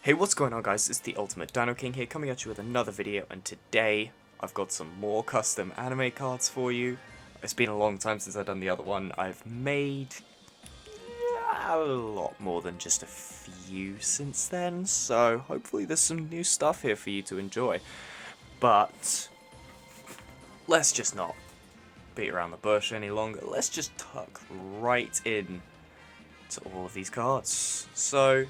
Hey, what's going on, guys? It's the Ultimate Dino King here, coming at you with another video, and today I've got some more custom anime cards for you. It's been a long time since I've done the other one. I've made a lot more than just a few since then, so hopefully there's some new stuff here for you to enjoy. But let's just not beat around the bush any longer. Let's just tuck right in to all of these cards. So,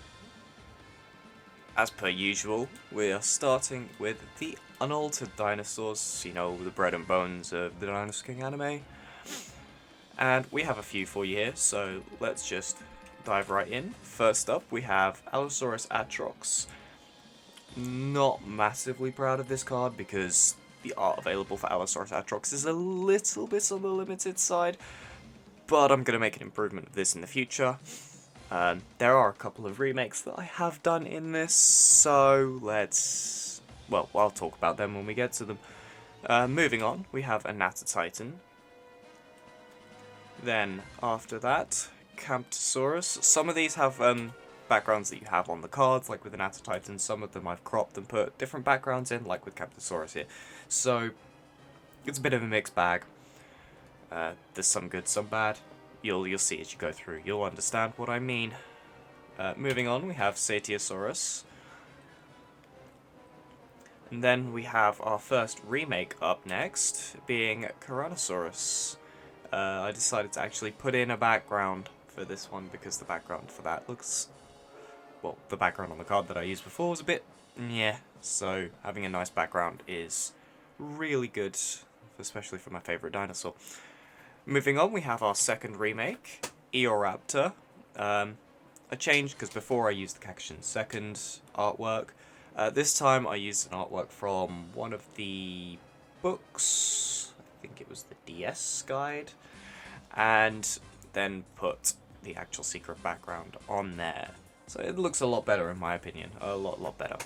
as per usual, we are starting with the unaltered dinosaurs, you know, the bread and bones of the Dinosaur King anime. And we have a few for you here, so let's just dive right in. First up, we have Allosaurus Atrox. Not massively proud of this card because the art available for Allosaurus Atrox is a little bit on the limited side, but I'm going to make an improvement of this in the future. There are a couple of remakes that I have done in this, so I'll talk about them when we get to them. Moving on, we have Ornata Titan. Then, after that, Camptosaurus. Some of these have backgrounds that you have on the cards, like with Ornata Titan. Some of them I've cropped and put different backgrounds in, like with Camptosaurus here. So, it's a bit of a mixed bag. There's some good, some bad. You'll see as you go through. You'll understand what I mean. Moving on, we have Satiosaurus. And then we have our first remake up next, being Tyrannosaurus. I decided to actually put in a background for this one because the background for that looks... well, the background on the card that I used before was a bit... yeah. So having a nice background is really good, especially for my favourite dinosaur. Moving on, we have our second remake, Eoraptor. A change, because before I used the Kakushin second artwork. This time I used an artwork from one of the books, I think it was the DS guide, and then put the actual secret background on there. So it looks a lot better in my opinion, a lot better.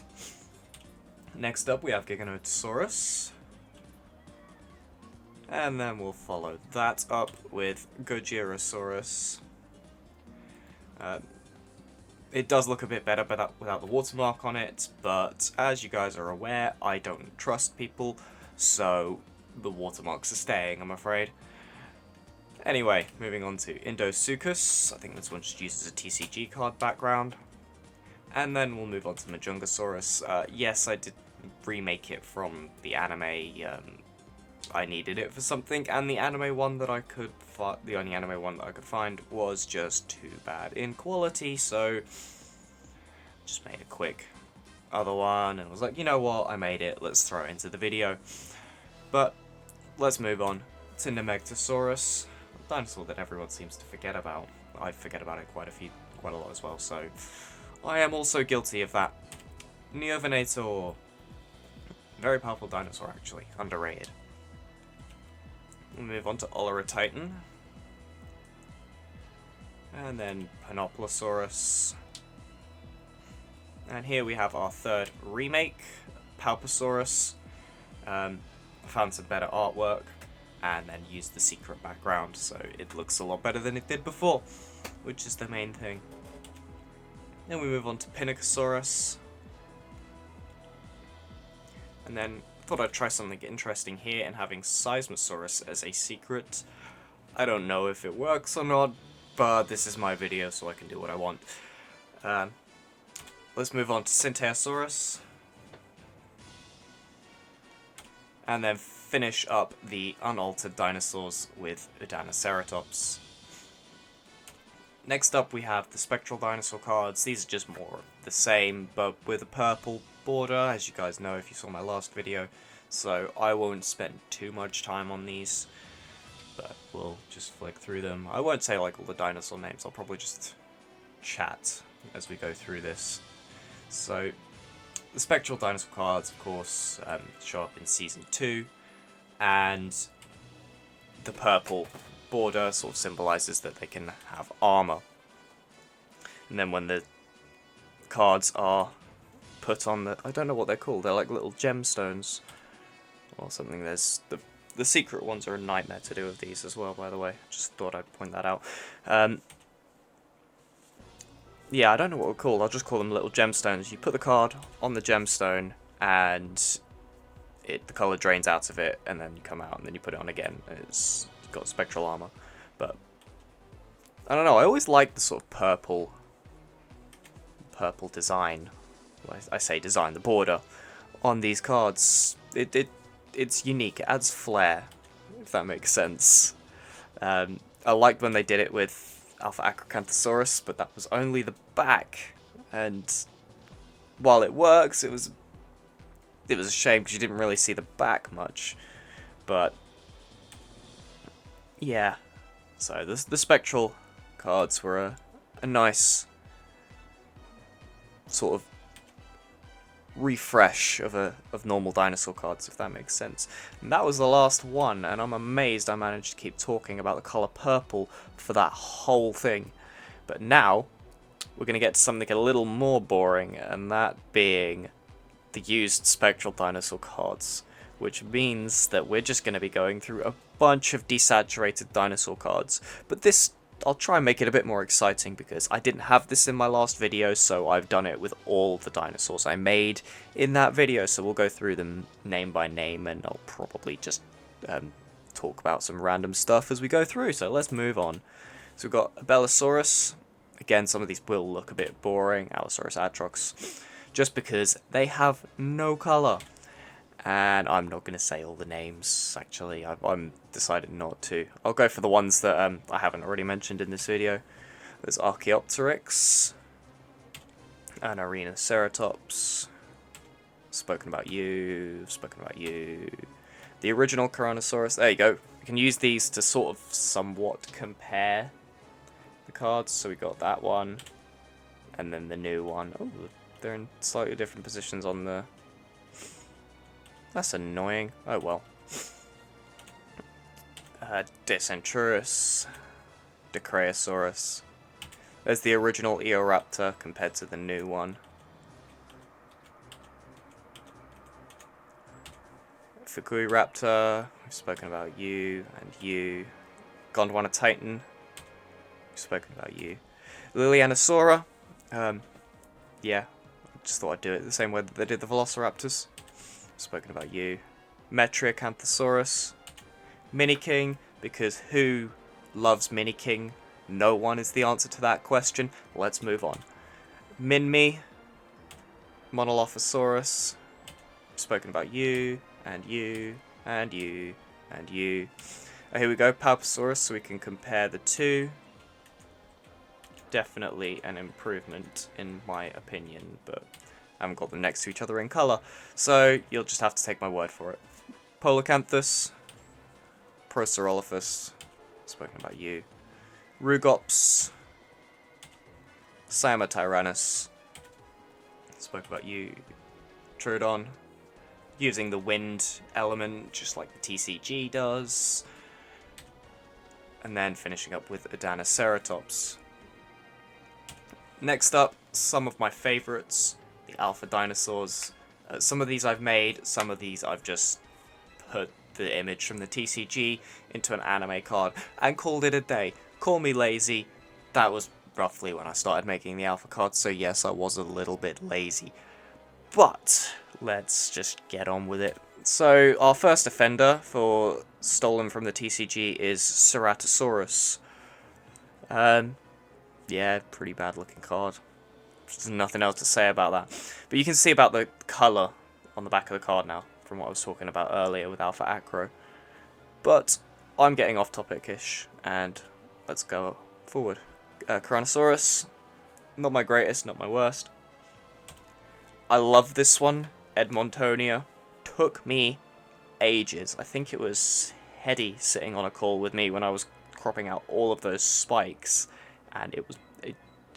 Next up we have Giganotosaurus. And then we'll follow that up with Gojirosaurus. It does look a bit better without the watermark on it, but as you guys are aware, I don't trust people, so the watermarks are staying, I'm afraid. Anyway, moving on to Indosuchus. I think this one just uses a TCG card background. And then we'll move on to Majungasaurus. Yes, I did remake it from the anime. I needed it for something, and the anime one that I could the only anime one that I could find was just too bad in quality, so just made a quick other one and was like, you know what, I made it, let's throw it into the video. But let's move on to Nemegtosaurus, a dinosaur that everyone seems to forget about. I forget about it quite a lot as well, so I am also guilty of that. Neovenator, very powerful dinosaur actually, underrated. We'll move on to Olera Titan. And then Panoplosaurus. And here we have our third remake, Palpasaurus. Found some better artwork and then used the secret background, so it looks a lot better than it did before, which is the main thing. Then we move on to Pinacosaurus. And then thought I'd try something interesting here and having Seismosaurus as a secret. I don't know if it works or not, but this is my video so I can do what I want. Let's move on to Syntaeosaurus. And then finish up the unaltered dinosaurs with Udanoceratops. Next up we have the Spectral Dinosaur cards. These are just more of the same, but with a purple border, as you guys know if you saw my last video, so I won't spend too much time on these, but we'll just flick through them. I won't say like all the dinosaur names, I'll probably just chat as we go through this. So the Spectral Dinosaur cards, of course, show up in Season 2, and the purple border sort of symbolises that they can have armour. And then when the cards are put on the... I don't know what they're called, they're like little gemstones or something. There's the secret ones are a nightmare to do with these as well, by the way. Just thought I'd point that out. yeah, I don't know what we're called. I'll just call them little gemstones. You put the card on the gemstone, and the color drains out of it, and then you come out, and then you put it on again. It's got spectral armor, but I don't know. I always like the sort of purple design. Well, I say design, the border on these cards. It's unique. It adds flair, if that makes sense. I liked when they did it with Alpha Acrocanthosaurus, but that was only the back, and while it works, it was a shame because you didn't really see the back much. But yeah, so the spectral cards were a nice sort of refresh of normal dinosaur cards, if that makes sense. And that was the last one, and I'm amazed I managed to keep talking about the colour purple for that whole thing. But now we're going to get to something a little more boring, and that being the used spectral dinosaur cards, which means that we're just going to be going through a bunch of desaturated dinosaur cards. But this, I'll try and make it a bit more exciting because I didn't have this in my last video, so I've done it with all the dinosaurs I made in that video. So we'll go through them name by name, and I'll probably just talk about some random stuff as we go through. So let's move on. So we've got Abelisaurus. Again, some of these will look a bit boring. Allosaurus Atrox, just because they have no colour. And I'm not going to say all the names, actually. I'm decided not to. I'll go for the ones that I haven't already mentioned in this video. There's Archaeopteryx, and Arenoceratops. Spoken about you, spoken about you. The original Tyrannosaurus, there you go. We can use these to sort of somewhat compare the cards. So we got that one, and then the new one. Oh, they're in slightly different positions on the... That's annoying. Oh well. Decenturus, Dicraeosaurus. There's the original Eoraptor compared to the new one. Fukuiraptor, we've spoken about you and you. Gondwana Titan, we've spoken about you. Lilianasaura, yeah, just thought I'd do it the same way that they did the Velociraptors. Spoken about you. Metriacanthosaurus. Mini King, because who loves Mini King? No one is the answer to that question. Let's move on. Minmi. Monolophosaurus. Spoken about you, and you, and you, and you. Here we go, Palpasaurus, so we can compare the two. Definitely an improvement, in my opinion, but I haven't got them next to each other in colour, so you'll just have to take my word for it. Polacanthus, Procerolophus, spoken about you. Rugops, Siamotyrannus, spoken about you. Troodon, using the wind element, just like the TCG does. And then finishing up with Adanoceratops. Next up, some of my favourites. The alpha dinosaurs. Some of these I've made, some of these I've just put the image from the TCG into an anime card and called it a day. Call me lazy. That was roughly when I started making the alpha cards, so yes, I was a little bit lazy. But let's just get on with it. So our first offender for stolen from the TCG is Ceratosaurus. Yeah, pretty bad looking card. There's nothing else to say about that. But you can see about the colour on the back of the card now, from what I was talking about earlier with Alpha Acro. But I'm getting off topic-ish, and let's go forward. Tyrannosaurus, not my greatest, not my worst. I love this one, Edmontonia. Took me ages. I think it was Hedy sitting on a call with me when I was cropping out all of those spikes, and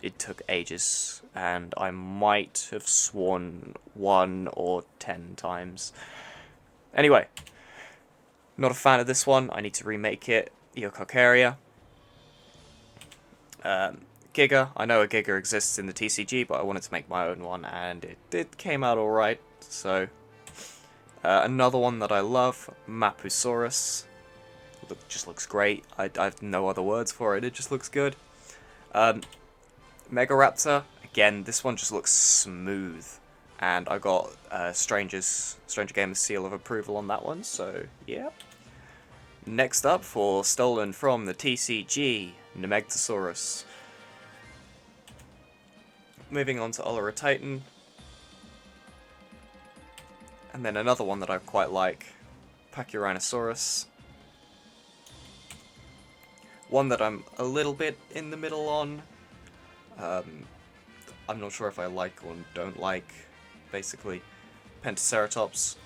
it took ages, and I might have sworn 1 or 10 times. Anyway, not a fan of this one. I need to remake it. Eococaria. Giga. I know a Giga exists in the TCG, but I wanted to make my own one, and it came out alright. So, another one that I love, Mapusaurus. Just looks great. I have no other words for it. It just looks good. Megaraptor, again, this one just looks smooth. And I got Stranger Gamer's seal of approval on that one, so yeah. Next up, for stolen from the TCG, Nemegtosaurus. Moving on to Ultra Titan. And then another one that I quite like, Pachyrhinosaurus. One that I'm a little bit in the middle on. I'm not sure if I like or don't like, basically. Pentaceratops.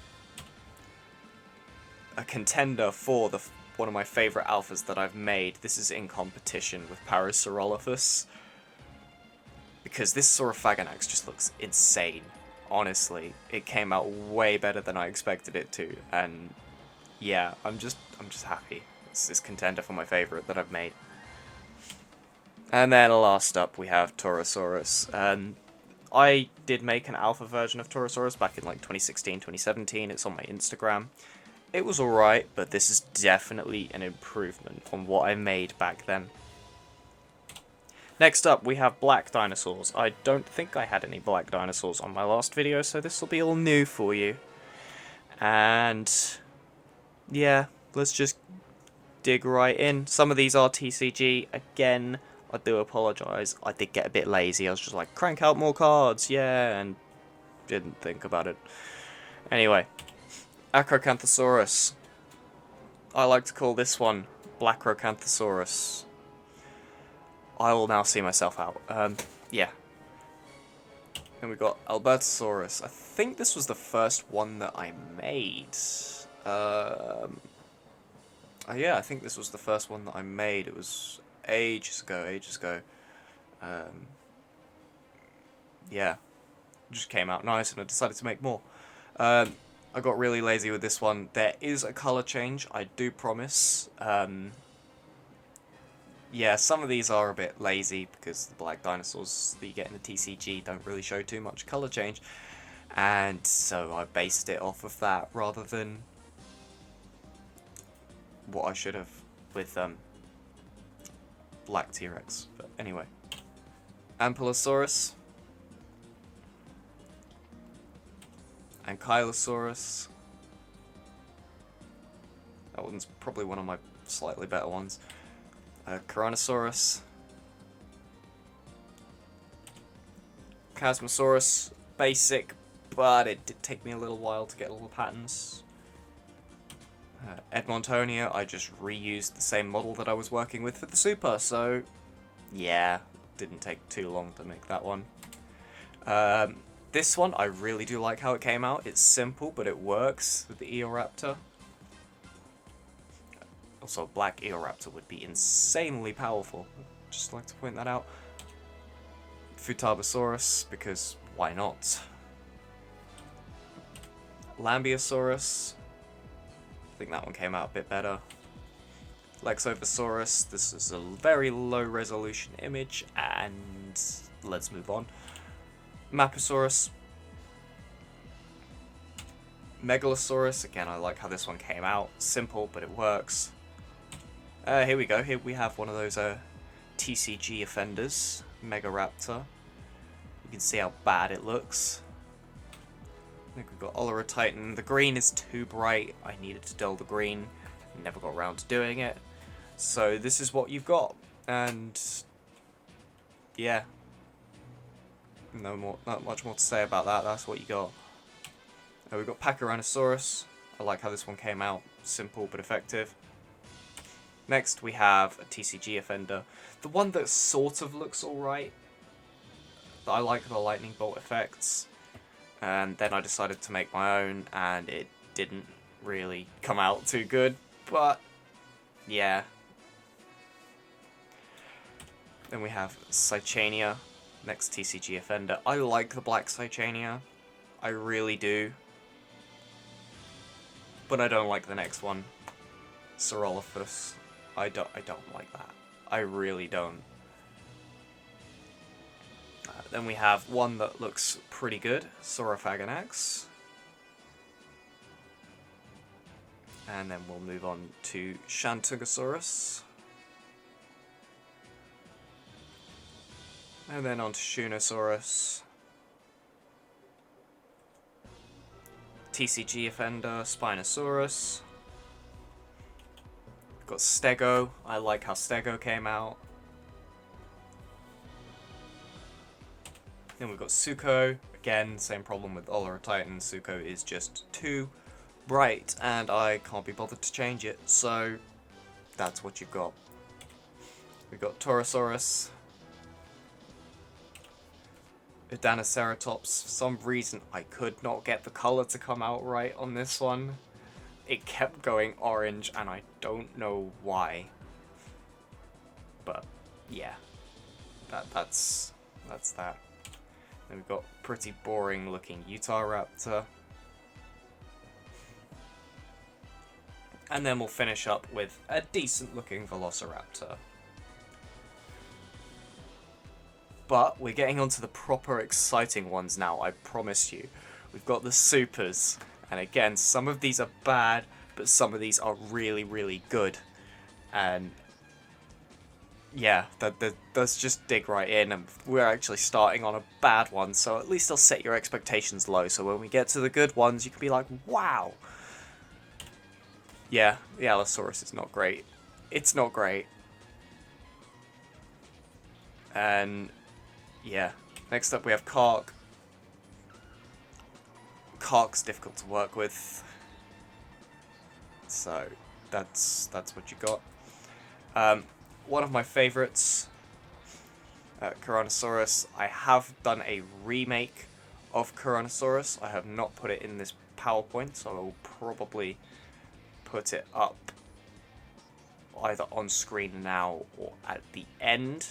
A contender for one of my favourite alphas that I've made. This is in competition with Parasaurolophus. Because this Saurophaganax just looks insane. Honestly, it came out way better than I expected it to, and yeah, I'm just happy. It's this contender for my favourite that I've made. And then last up we have Torosaurus. I did make an alpha version of Torosaurus back in like 2016, 2017. It's on my Instagram. It was alright, but this is definitely an improvement on what I made back then. Next up, we have black dinosaurs. I don't think I had any black dinosaurs on my last video, so this will be all new for you. And yeah, let's just dig right in. Some of these are TCG. Again, I do apologise. I did get a bit lazy. I was just like, crank out more cards, yeah, and didn't think about it. Anyway, Acrocanthosaurus. I like to call this one Blackrocanthosaurus. I will now see myself out. Yeah. And we got Albertosaurus. I think this was the first one that I made. Yeah, I think this was the first one that I made. It was ages ago. Yeah. It just came out nice and I decided to make more. I got really lazy with this one. There is a colour change, I do promise. Yeah, some of these are a bit lazy because the black dinosaurs that you get in the TCG don't really show too much colour change. And so I based it off of that rather than what I should have with black T-Rex. But anyway. Ampulosaurus. Ankylosaurus. That one's probably one of my slightly better ones. Tyrannosaurus. Chasmosaurus. Basic, but it did take me a little while to get all the patterns. Edmontonia, I just reused the same model that I was working with for the Super, so yeah, didn't take too long to make that one. This one, I really do like how it came out. It's simple, but it works with the Eoraptor. Also, a black Eoraptor would be insanely powerful. Just like to point that out. Futabosaurus, because why not? Lambeosaurus. I think that one came out a bit better. Lexovosaurus. This is a very low resolution image, and let's move on. Maposaurus. Megalosaurus. Again, I like how this one came out. Simple, but it works. Here we go. Here we have one of those TCG offenders, Megaraptor. You can see how bad it looks. I think we've got Ultra Titan. The green is too bright. I needed to dull the green. Never got around to doing it. So this is what you've got. And yeah. Not much more to say about that. That's what you got. We've got Pachyrhinosaurus. I like how this one came out. Simple but effective. Next, we have a TCG offender. The one that sort of looks alright. I like the lightning bolt effects. And then I decided to make my own, and it didn't really come out too good. But, yeah. Then we have Cychania. Next TCG offender. I like the black Cychania. I really do. But I don't like the next one. Saurolophus. I don't like that. I really don't. Then we have one that looks pretty good, Saurophaganax. And then we'll move on to Shantugosaurus. And then on to Shunnosaurus. TCG Offender, Spinosaurus. We've got Stego. I like how Stego came out. Then we've got Suko. Again, same problem with Olara Titan. Suko is just too bright, and I can't be bothered to change it, so that's what you've got. We've got Taurosaurus. Dinoceratops. For some reason, I could not get the colour to come out right on this one. It kept going orange, and I don't know why. But, yeah. That's that. Then we've got pretty boring looking Utahraptor. And then we'll finish up with a decent looking Velociraptor. But we're getting onto the proper exciting ones now, I promise you. We've got the supers. And again, some of these are bad, but some of these are really, really good. And yeah, let's just dig right in, and we're actually starting on a bad one, so at least I'll set your expectations low, so when we get to the good ones, you can be like, wow! Yeah, the Allosaurus is not great. It's not great. And yeah, next up we have Kark. Kark's difficult to work with, so that's what you got. One of my favourites, Tyrannosaurus. I have done a remake of Tyrannosaurus. I have not put it in this PowerPoint, so I will probably put it up either on screen now or at the end,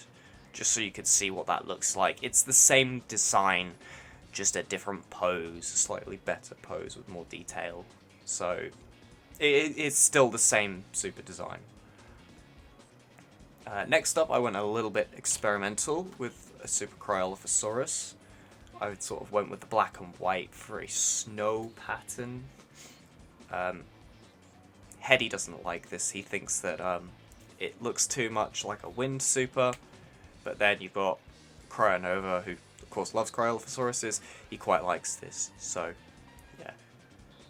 just so you can see what that looks like. It's the same design, just a different pose, a slightly better pose with more detail. So it's still the same super design. Next up, I went a little bit experimental with a Super Cryolophosaurus. I sort of went with the black and white for a snow pattern. Hedy doesn't like this. He thinks that it looks too much like a wind super. But then you've got Cryonova, who of course loves Cryolophosauruses. He quite likes this, so yeah.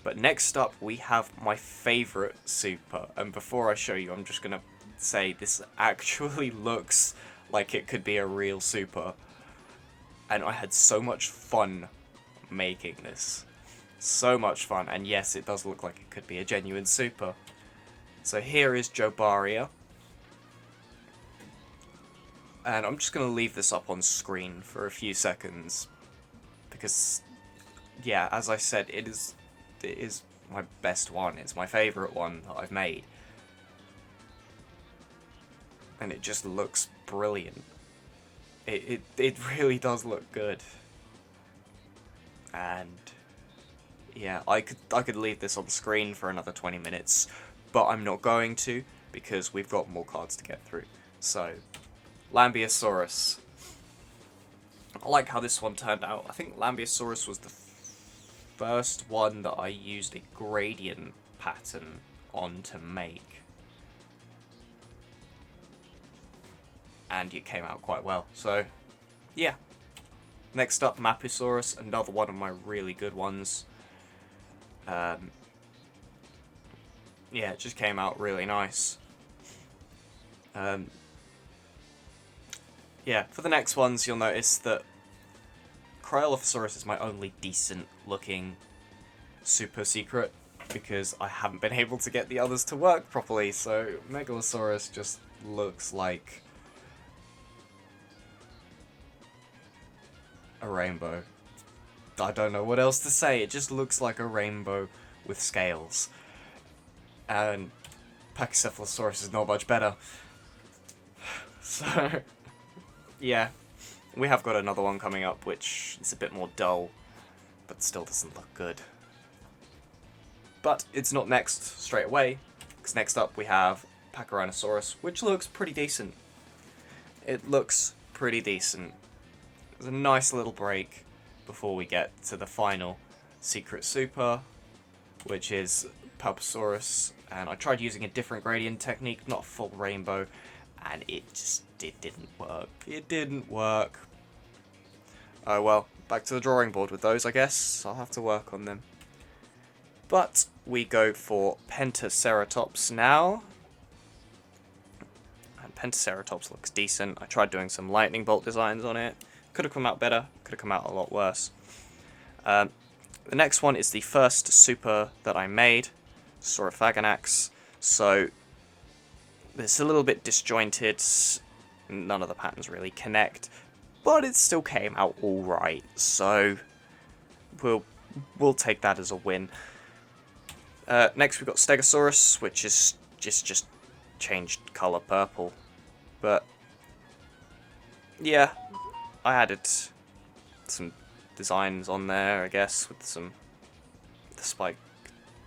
But next up, we have my favourite super. And before I show you, I'm just going to say this actually looks like it could be a real super, and I had so much fun making this. So much fun, and yes, it does look like it could be a genuine super. So here is Jobaria, and I'm just going to leave this up on screen for a few seconds because, yeah, as I said, it is my best one. It's my favourite one that I've made. And it just looks brilliant. It really does look good. And yeah, I could leave this on screen for another 20 minutes, but I'm not going to because we've got more cards to get through. So, Lambeosaurus. I like how this one turned out. I think Lambeosaurus was the first one that I used a gradient pattern on to make. And it came out quite well. So, yeah. Next up, Mapusaurus, another one of my really good ones. Yeah, it just came out really nice. Yeah, for the next ones, you'll notice that Cryolophosaurus is my only decent looking super secret, because I haven't been able to get the others to work properly, so Megalosaurus just looks like a rainbow. I don't know what else to say, it just looks like a rainbow with scales. And Pachycephalosaurus is not much better. So, yeah. We have got another one coming up, which is a bit more dull, but still doesn't look good. But it's not next straight away, because next up we have Pachyrhinosaurus, which looks pretty decent. It looks pretty decent. There's a nice little break before we get to the final secret super, which is Palposaurus. And I tried using a different gradient technique, not full rainbow, and it didn't work. It didn't work. Oh well, back to the drawing board with those, I guess. I'll have to work on them. But we go for Pentaceratops now. And Pentaceratops looks decent. I tried doing some lightning bolt designs on it. Could have come out better, could have come out a lot worse. The next one is the first super that I made, Saurophaganax. So it's a little bit disjointed, none of the patterns really connect, but it still came out alright, so we'll take that as a win. Next we've got Stegosaurus, which is just changed colour purple, but yeah, I added some designs on there, I guess, with the spike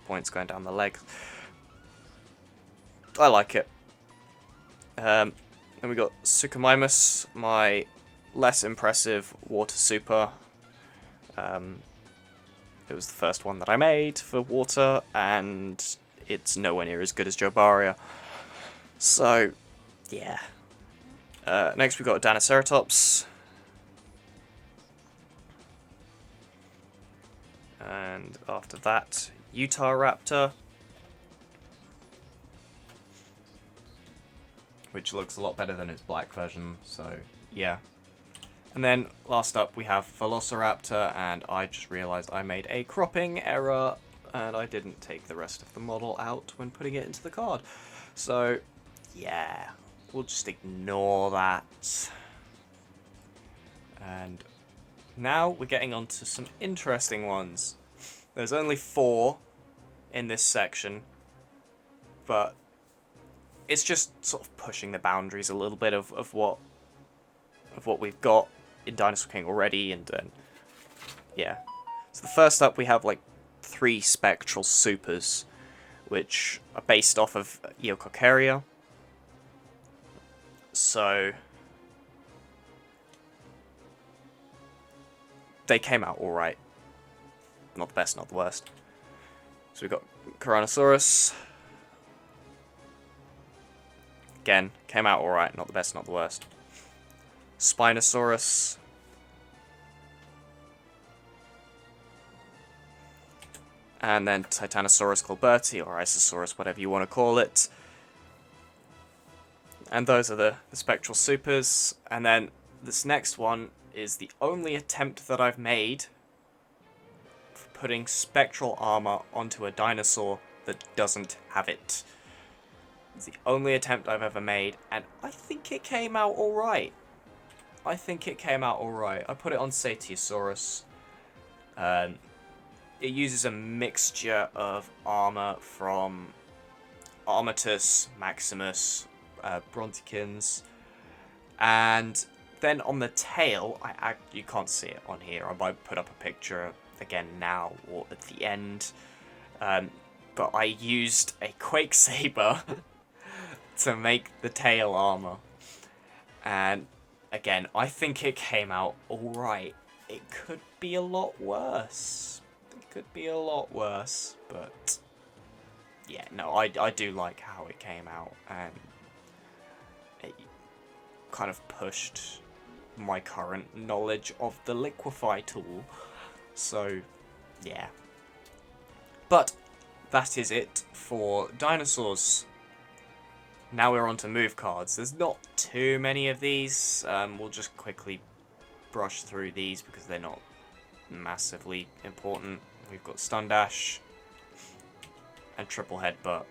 points going down the legs. I like it. Then we got Suchomimus, my less impressive water super. It was the first one that I made for water, and it's nowhere near as good as Jobaria. So, yeah. Next we got Dinoceratops. And after that, Utahraptor, which looks a lot better than its black version, so yeah. And then last up we have Velociraptor, and I just realised I made a cropping error and I didn't take the rest of the model out when putting it into the card. So yeah, we'll just ignore that. And now we're getting on to some interesting ones. There's only 4 in this section, but it's just sort of pushing the boundaries a little bit of what we've got in Dinosaur King already, and yeah. So the first up we have like 3 spectral supers, which are based off of Eococaria. So they came out alright. Not the best, not the worst. So we've got Tyrannosaurus. Again, came out alright, not the best, not the worst. Spinosaurus. And then Titanosaurus colberti, or Isosaurus, whatever you want to call it. And those are the spectral supers. And then this next one is the only attempt that I've made for putting spectral armor onto a dinosaur that doesn't have it. It's the only attempt I've ever made, and I think it came out alright. I put it on Satiosaurus. It uses a mixture of armor from Armatus, Maximus, Brontikins, and then on the tail, you can't see it on here. I might put up a picture again now or at the end, but I used a Quakesaber to make the tail armor, and again, I think it came out alright. It could be a lot worse. But yeah, no, I do like how it came out, and it kind of pushed my current knowledge of the liquefy tool. So yeah. But that is it for dinosaurs. Now we're on to move cards. There's not too many of these. We'll just quickly brush through these because they're not massively important. We've got Stun Dash and Triple Headbutt.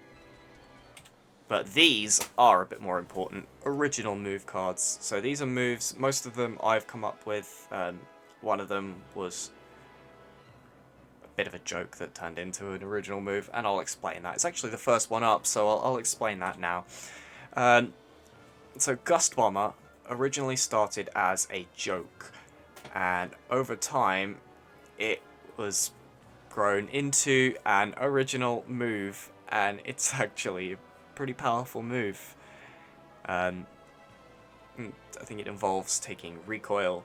But these are a bit more important. Original move cards. So these are moves. Most of them I've come up with. One of them was a bit of a joke that turned into an original move, and I'll explain that. It's actually the first one up, so I'll explain that now. So Gust Bomber originally started as a joke, and over time it was grown into an original move, and it's actually a pretty powerful move. I think it involves taking recoil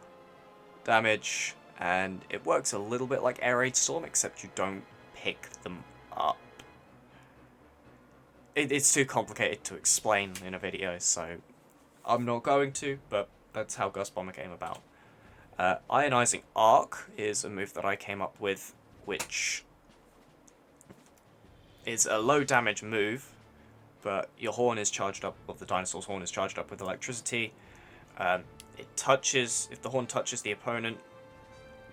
damage, and it works a little bit like Air Raid Storm, except you don't pick them up. It's too complicated to explain in a video, so I'm not going to, but that's how Gust Bomber came about. Ionizing Arc is a move that I came up with, which is a low damage move, but your horn is charged up, or the dinosaur's horn is charged up with electricity. It touches, if the horn touches the opponent,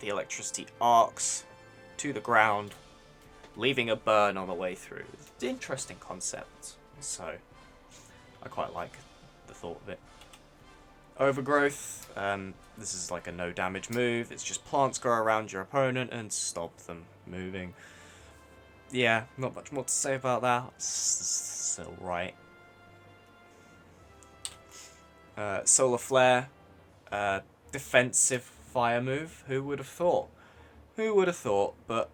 the electricity arcs to the ground, leaving a burn on the way through. It's an interesting concept, so I quite like the thought of it. Overgrowth, this is like a no damage move. It's just plants grow around your opponent and stop them moving. Yeah, not much more to say about that. It's still right. Solar Flare, defensive fire move. Who would have thought? Who would have thought? But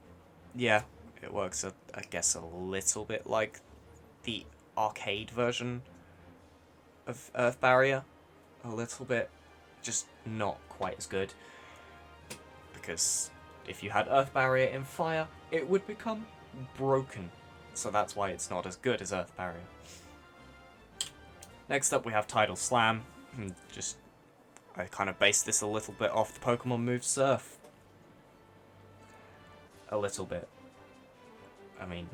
yeah, it works, I guess, a little bit like the arcade version of Earth Barrier. A little bit, just not quite as good. Because if you had Earth Barrier in fire, it would become broken. So that's why it's not as good as Earth Barrier. Next up we have Tidal Slam. I kind of based this a little bit off the Pokemon move Surf. A little bit. I mean,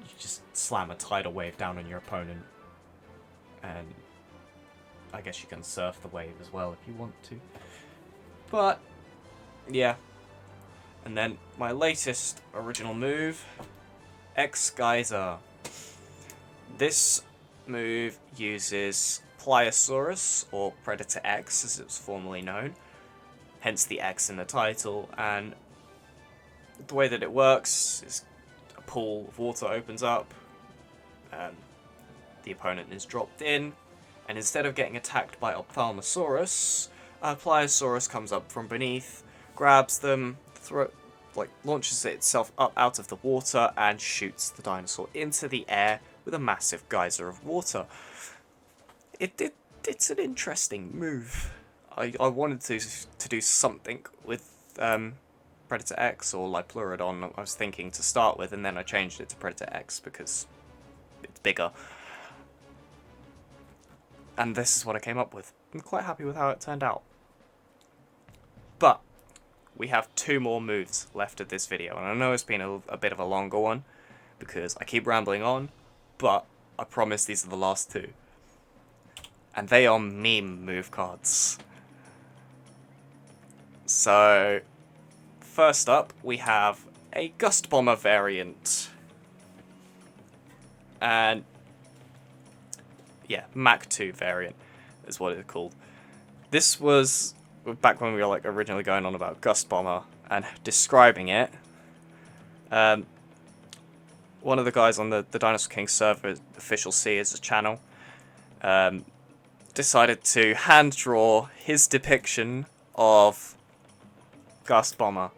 you just slam a tidal wave down on your opponent, and I guess you can surf the wave as well if you want to. But, yeah. And then my latest original move, X-Geyser. This move uses Pliosaurus, or Predator X as it was formerly known, hence the X in the title, and the way that it works is a pool of water opens up, the opponent is dropped in, and instead of getting attacked by Ophthalmosaurus, Pliosaurus comes up from beneath, grabs them, launches itself up out of the water, and shoots the dinosaur into the air with a massive geyser of water. It's an interesting move. I wanted to do something with Predator X or Liplurodon, I was thinking to start with, and then I changed it to Predator X because it's bigger. And this is what I came up with. I'm quite happy with how it turned out. But we have 2 more moves left of this video, and I know it's been a bit of a longer one because I keep rambling on, but I promise these are the last 2. And they are meme move cards. So, first up, we have a Gust Bomber variant. And, yeah, MAG2 variant is what it's called. This was back when we were originally going on about Gust Bomber and describing it. One of the guys on the Dinosaur King server, Official C is a channel, decided to hand draw his depiction of Gust Bomber,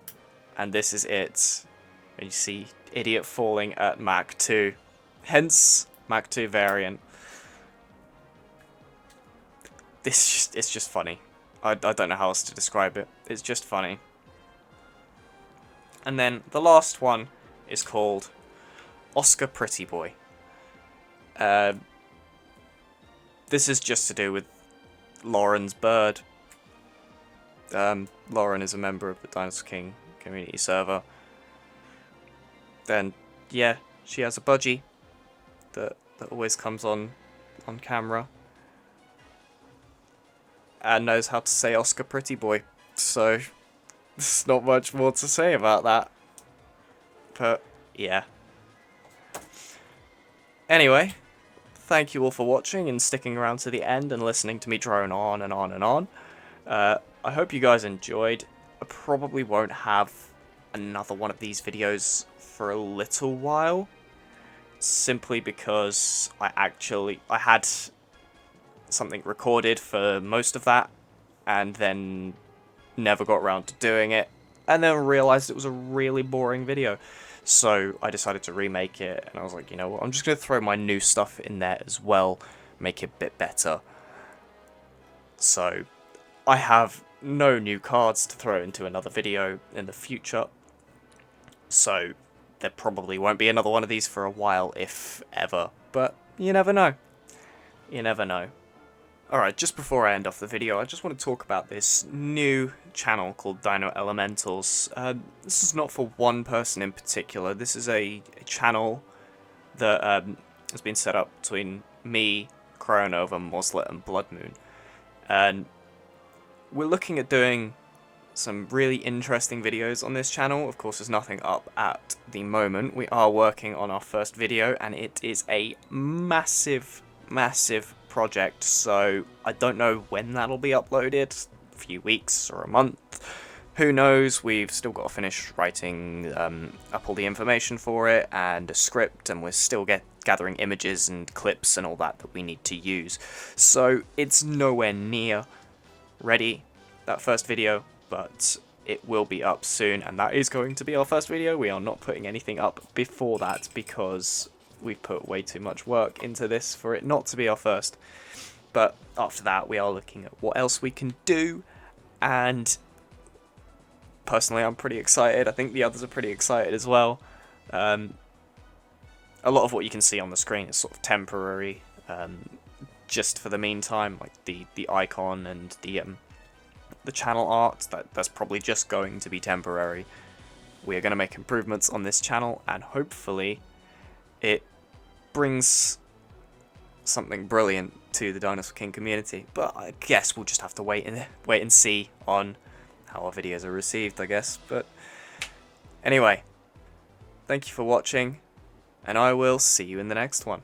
and this is it. And you see idiot falling at Mach 2, hence Mach 2 variant. It's just funny. I don't know how else to describe it. It's just funny. And then the last one is called Oscar Pretty Boy. This is just to do with Lauren's bird. Lauren is a member of the Dinosaur King community server. Then, yeah, she has a budgie that always comes on camera and knows how to say Oscar Pretty Boy. So, there's not much more to say about that. But, yeah. Anyway, thank you all for watching and sticking around to the end and listening to me drone on and on and on. I hope you guys enjoyed. I probably won't have another one of these videos for a little while, simply because I had something recorded for most of that and then never got around to doing it, and then realized it was a really boring video. So I decided to remake it, and I was like, you know what, I'm just going to throw my new stuff in there as well, make it a bit better. So I have no new cards to throw into another video in the future, so there probably won't be another one of these for a while, if ever. But you never know. You never know. Alright, just before I end off the video, I just want to talk about this new channel called Dino Elementals. This is not for one person in particular. This is a channel that has been set up between me, Cronova, Moslet, and Blood Moon. And we're looking at doing some really interesting videos on this channel. Of course, there's nothing up at the moment. We are working on our first video, and it is a massive project, so I don't know when that'll be uploaded, a few weeks or a month, who knows. We've still got to finish writing up all the information for it and a script, and we're still gathering images and clips and all that we need to use, so it's nowhere near ready, that first video, but it will be up soon, and that is going to be our first video. We are not putting anything up before that because we've put way too much work into this for it not to be our first. But after that, we are looking at what else we can do, and personally I'm pretty excited. I think the others are pretty excited as well. A lot of what you can see on the screen is sort of temporary, just for the meantime, like the icon and the channel art, that's probably just going to be temporary. We are going to make improvements on this channel, and hopefully it brings something brilliant to the Dinosaur King community. But I guess we'll just have to wait and see on how our videos are received, I guess. But anyway, thank you for watching, and I will see you in the next one.